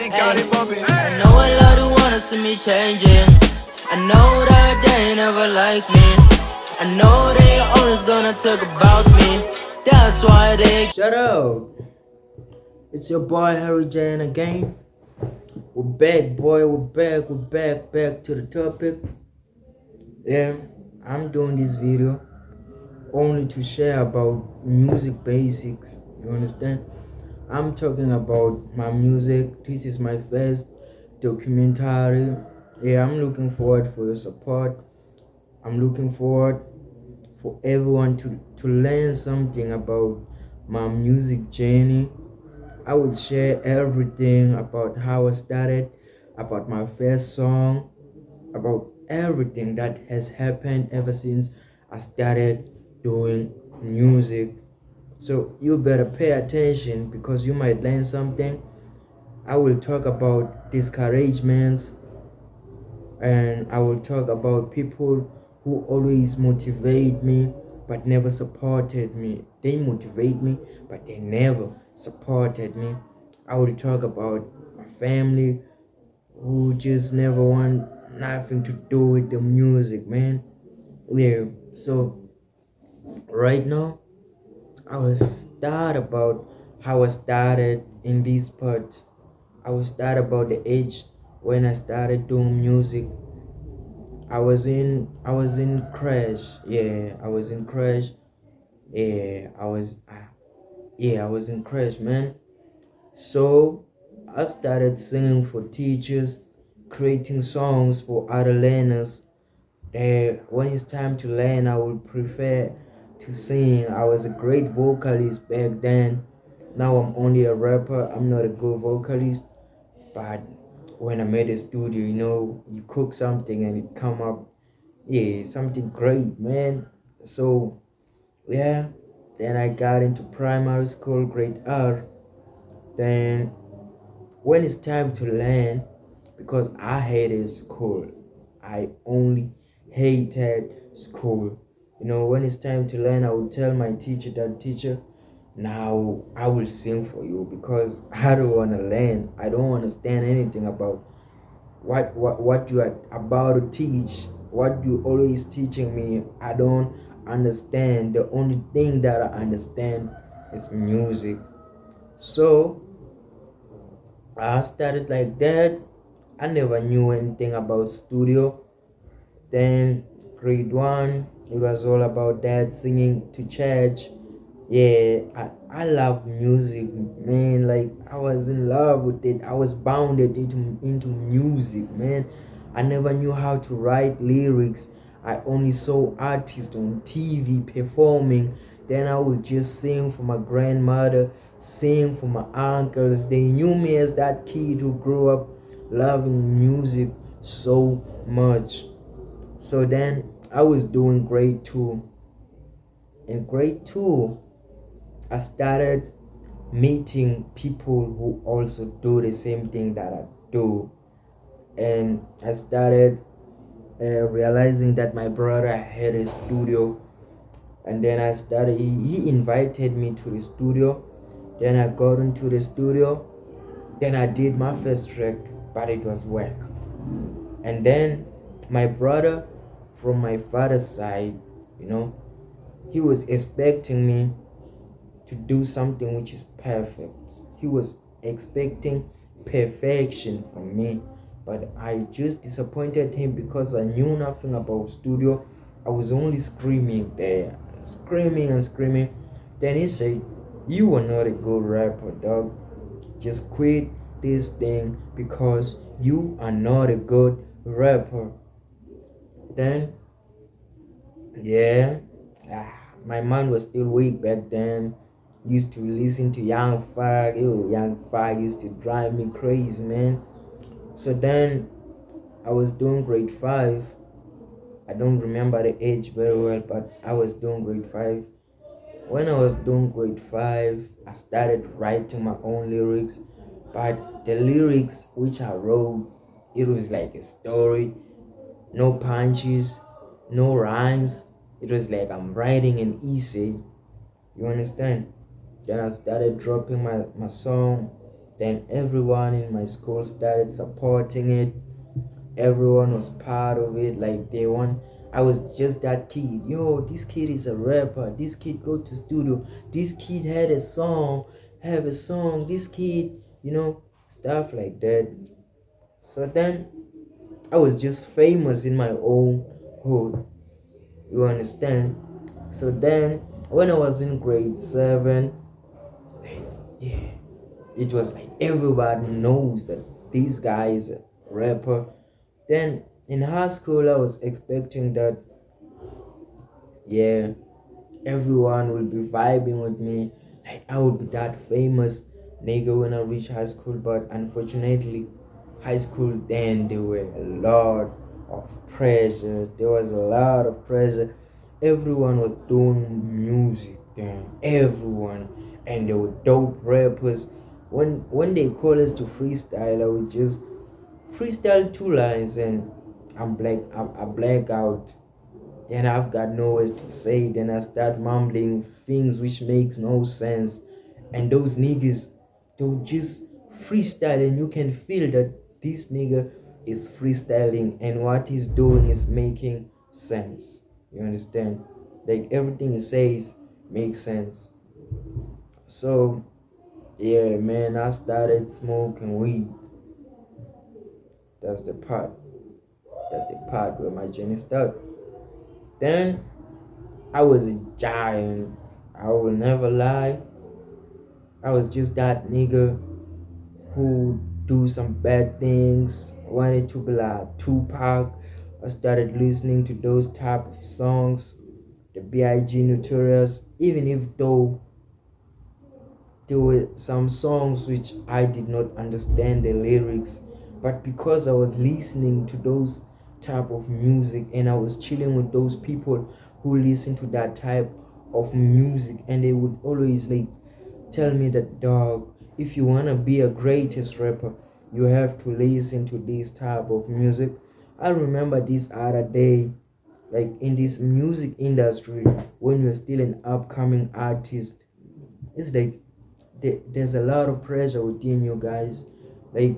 I know a lot who wanna see me changing. I know that they never like me. I know they always gonna talk about me. That's why they shut up. It's your boy Harry Jane again. We're back, boy. We're back to the topic. Yeah, I'm doing this video only to share about music basics. You understand? I'm talking about my music. This is my first documentary. Yeah, I'm looking forward for your support. I'm looking forward for everyone to learn something about my music journey. I will share everything about how I started, about my first song, about everything that has happened ever since I started doing music. So you better pay attention because you might learn something. I will talk about discouragements, and I will talk about people who always motivate me but never supported me. They motivate me but they never supported me. I will talk about my family who just never want nothing to do with the music, man. Yeah, so right now I will start about how I started in this part. I will start about the age when I started doing music. I was in crash. Yeah, I was in crash. Yeah, I was in crash, man. So I started singing for teachers, creating songs for other learners. When it's time to learn, I would prefer to sing. I was a great vocalist back then. Now I'm only a rapper. I'm not a good vocalist. But when I made a studio, you cook something and it come up, yeah, something great, man. So yeah, then I got into primary school, grade R. Then when it's time to learn, because I hated school, I only hated school. When it's time to learn, I would tell my teacher, that teacher, now I will sing for you because I don't want to learn. I don't understand anything about what you are about to teach, what you always teaching me. I don't understand. The only thing that I understand is music. So I started like that. I never knew anything about studio. Then grade one, it was all about that, singing to church. Yeah, I love music, man. Like I was in love with it. I was bounded into music, man. I never knew how to write lyrics. I only saw artists on TV performing. Then I would just sing for my grandmother, sing for my uncles. They knew me as that kid who grew up loving music so much. So then I was doing grade two. In grade two, I started meeting people who also do the same thing that I do. And I started realizing that my brother had a studio. And then he invited me to the studio. Then I got into the studio. Then I did my first track, but it was whack. And then my brother from my father's side, you know, he was expecting me to do something which is perfect. He was expecting perfection from me, but I just disappointed him because I knew nothing about studio. I was only screaming there, screaming and screaming. Then he said, "You are not a good rapper, dog. Just quit this thing because you are not a good rapper." Then, yeah, my mind was still weak back then. Used to listen to Young Fag. Young Fag used to drive me crazy, man. So then I was doing grade 5. I don't remember the age very well, but I was doing grade 5. When I was doing grade 5, I started writing my own lyrics. But the lyrics which I wrote, it was like a story, no punches, no rhymes. It was like I'm writing an essay. You understand? Then I started dropping my song. Then everyone in my school started supporting it. Everyone was part of it. Like they want. I was just that kid. Yo, this kid is a rapper. This kid go to studio. This kid had a song. Have a song. This kid, stuff like that. So then I was just famous in my own hood. You understand? So then when I was in grade 7, yeah, it was like everybody knows that this guy is a rapper. Then in high school I was expecting that, yeah, everyone will be vibing with me. Like I would be that famous nigga when I reach high school. But unfortunately, high school then there were a lot of pressure. There was a lot of pressure. Everyone was doing music then. Everyone, and there were dope rappers. When they call us to freestyle, I would just freestyle 2 lines and I black out. Then I've got no words to say. Then I start mumbling things which makes no sense. And those niggas, they'll just freestyle and you can feel that this nigga is freestyling and what he's doing is making sense. You understand? Like everything he says makes sense. So yeah, man, I started smoking weed. That's the part. That's the part where my journey started. Then I was a giant. I will never lie. I was just that nigga who do some bad things. Wanted to be like Tupac. I started listening to those type of songs, the B.I.G. Notorious, even if though there were some songs which I did not understand the lyrics, but because I was listening to those type of music and I was chilling with those people who listen to that type of music, and they would always like tell me that, dog, if you want to be a greatest rapper, you have to listen to this type of music. I remember this other day, like in this music industry, when you're still an upcoming artist, it's like there's a lot of pressure within you guys. Like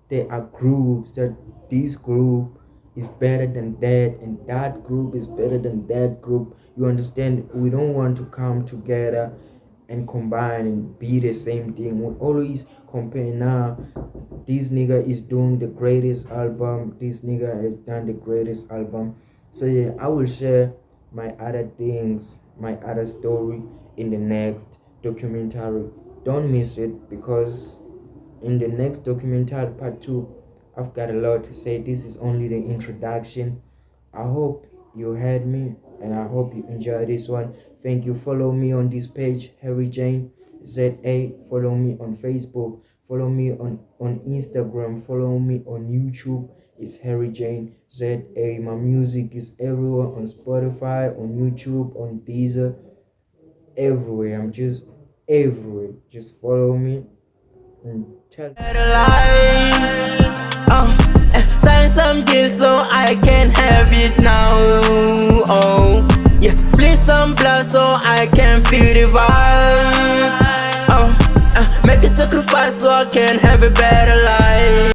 there are groups that this group is better than that and that group is better than that group. You understand? We don't want to come together and combine and be the same thing. We always compare. Now this nigga is doing the greatest album, this nigga has done the greatest album. So yeah, I will share my other things, my other story in the next documentary. Don't miss it, because in the next documentary part 2, I've got a lot to say. This is only the introduction. I hope you heard me and I hope you enjoy this one. Thank you. Follow me on this page, Harry Jane ZA. Follow me on Facebook. Follow me on Instagram. Follow me on YouTube. It's Harry Jane ZA. My music is everywhere, on Spotify, on YouTube, on Deezer, everywhere. I'm just everywhere. Just follow me and tell. Sign some deals so I can have it now. Oh, yeah. Please some blood so I can feel the vibe. Make a sacrifice so I can have a better life.